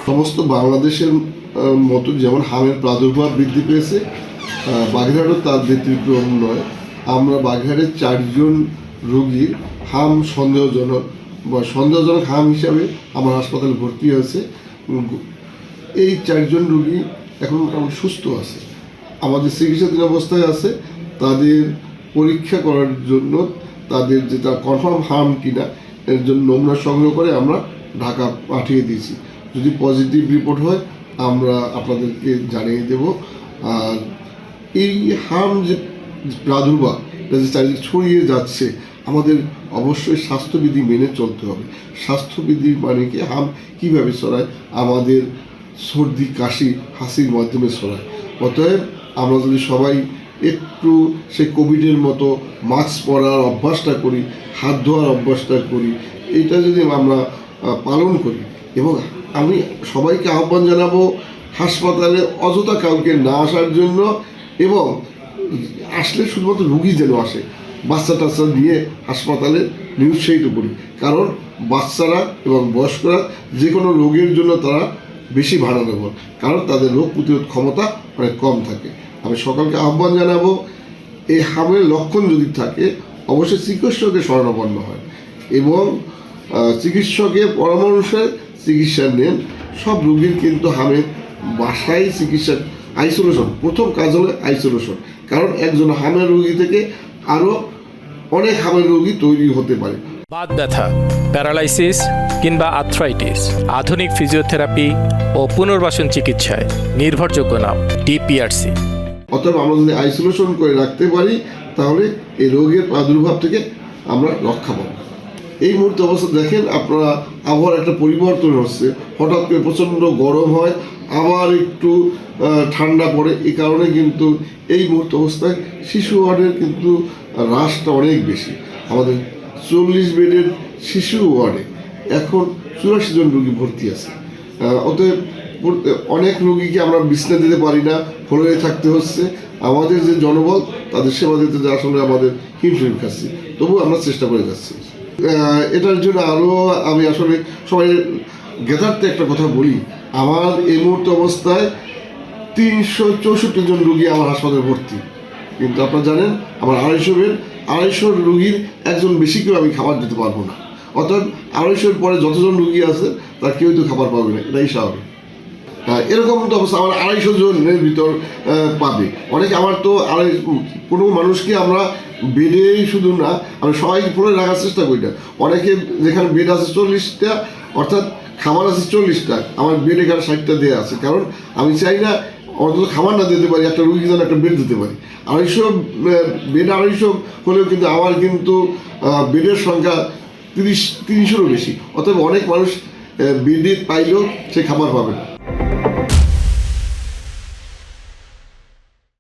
সমস্ত বাংলাদেশের মতো যেমন হামের প্রাদুর্ভাব বৃদ্ধি পেয়েছে, বাগেরহাটও তার ব্যতিক্রম নয়। আমরা বাগেরহাটের 4 জন রোগীর হাম সন্দেহজনক হাম হিসাবে আমার হাসপাতালে ভর্তি হয়েছে। এই 4 জন রোগী এখন মোটামুটি সুস্থ আছে, আমাদের চিকিৎসাধীন অবস্থায় আছে। তাদের পরীক্ষা করার জন্য তাদের যেটা কনফার্ম হার্ম কিনা এর জন্য নমুনা সংগ্রহ করে আমরা ঢাকা পাঠিয়ে দিয়েছি। যদি পজিটিভ রিপোর্ট হয় আমরা আপনাদেরকে জানিয়ে দেব। আর এই হার্ম যে প্রাদুর্ভাব এটা যে চারিদিকে ছড়িয়ে যাচ্ছে, আমাদের অবশ্যই স্বাস্থ্যবিধি মেনে চলতে হবে। স্বাস্থ্যবিধি মানে কি, হার্ম কীভাবে ছড়ায়, আমাদের সর্দি কাশি হাসির মাধ্যমে ছড়ায়। অতএব আমরা যদি সবাই একটু সেই কোভিডের মতো মাস্ক পরার অভ্যাসটা করি, হাত ধোয়ার অভ্যাসটা করি, এইটা যদি আমরা পালন করি, এবং আমি সবাইকে আহ্বান জানাবো হাসপাতালে অযথা কাউকে না আসার জন্য, এবং আসলে শুধুমাত্র রুগী যেন আসে, বাচ্চা টাচ্চা নিয়ে হাসপাতালে নিরুৎসাহিত করি। কারণ বাচ্চারা এবং বয়স্করা যে কোনো রোগের জন্য তারা বেশি ভাড়া নেব, কারণ তাদের রোগ প্রতিরোধ ক্ষমতা অনেক কম থাকে। আমি সকলকে আহ্বান জানাবো, এই হামের লক্ষণ যদি থাকে অবশ্যই চিকিৎসকের শরণাপন্ন হয় এবং চিকিৎসকের পরামর্শে চিকিৎসা নেন। সব রোগীর কিন্তু হামের বাসায় চিকিৎসা, আইসোলেশন, প্রথম কাজ হলো আইসোলেশন। কারণ একজন হামের রোগী থেকে আরও অনেক হামের রোগী তৈরি হতে পারে। বাত ব্যথা, প্যারালাইসিস কিংবা আর্থ্রাইটিস, আধুনিক ফিজিওথেরাপি ও পুনর্বাসন চিকিৎসায় নির্ভরযোগ্য নাম ডিপিআরসি। অতএব আমরা যদি আইসোলেশন করে রাখতে পারি তাহলে এই রোগের প্রাদুর্ভাব থেকে আমরা রক্ষা পাবো। এই মুহূর্তে অবস্থা দেখেন আপনারা, আবহাওয়ার একটা পরিবর্তন হচ্ছে, হঠাৎ করে প্রচণ্ড গরম হয়, আবার একটু ঠান্ডা পড়ে। এই কারণে কিন্তু এই মুহূর্তে অবস্থায় শিশু ওয়ার্ডের কিন্তু হ্রাসটা অনেক বেশি। আমাদের 40 বেডের শিশু ওয়ার্ডে এখন 84 জন রোগী ভর্তি আছে। অতএব অনেক রোগীকে আমরা বিছনা দিতে পারি না, ফ্লোরে থাকতে হচ্ছে। আমাদের যে জনবল তাদের সেবা দিতে আসলে আমাদের হিমশিম খাচ্ছি, তবু আমরা চেষ্টা করে যাচ্ছি। এটার জন্য আরও আমি আসলে সবাই জ্ঞাতার্থে একটা কথা বলি, আমার এই মুহূর্তে অবস্থায় 364 জন রোগী আমার হাসপাতালে ভর্তি, কিন্তু আপনারা জানেন আমার 250 রোগীর একজন বেশিকেও আমি খাবার দিতে পারবো না। অর্থাৎ 250 পরে যতজন রোগী আছে তার কেউই তো খাবার পাবে না, এটাই স্বাভাবিক। এরকম তো অবস্থা আমার 250 জনের ভিতর পাবে অনেকে। আমার তো কোনো মানুষকে আমরা বেডেই শুধু না, আমি সবাইকে ফ্লোরে রাখার চেষ্টা করি না। অনেকে যেখানে বেড আছে 40টা, অর্থাৎ খাবার আছে 40টা, আমার বেড এখানে 60টা দেওয়া আছে। কারণ আমি চাই না অন্তত খাবার না দিতে পারি, একটা রুগী যেন একটা বেড দিতে পারি। 250 বেড 250 হলেও কিন্তু আমার কিন্তু বেডের সংখ্যা 30-300-ও বেশি। অতএব অনেক মানুষ বেডে পাইলেও সে খাবার পাবে না।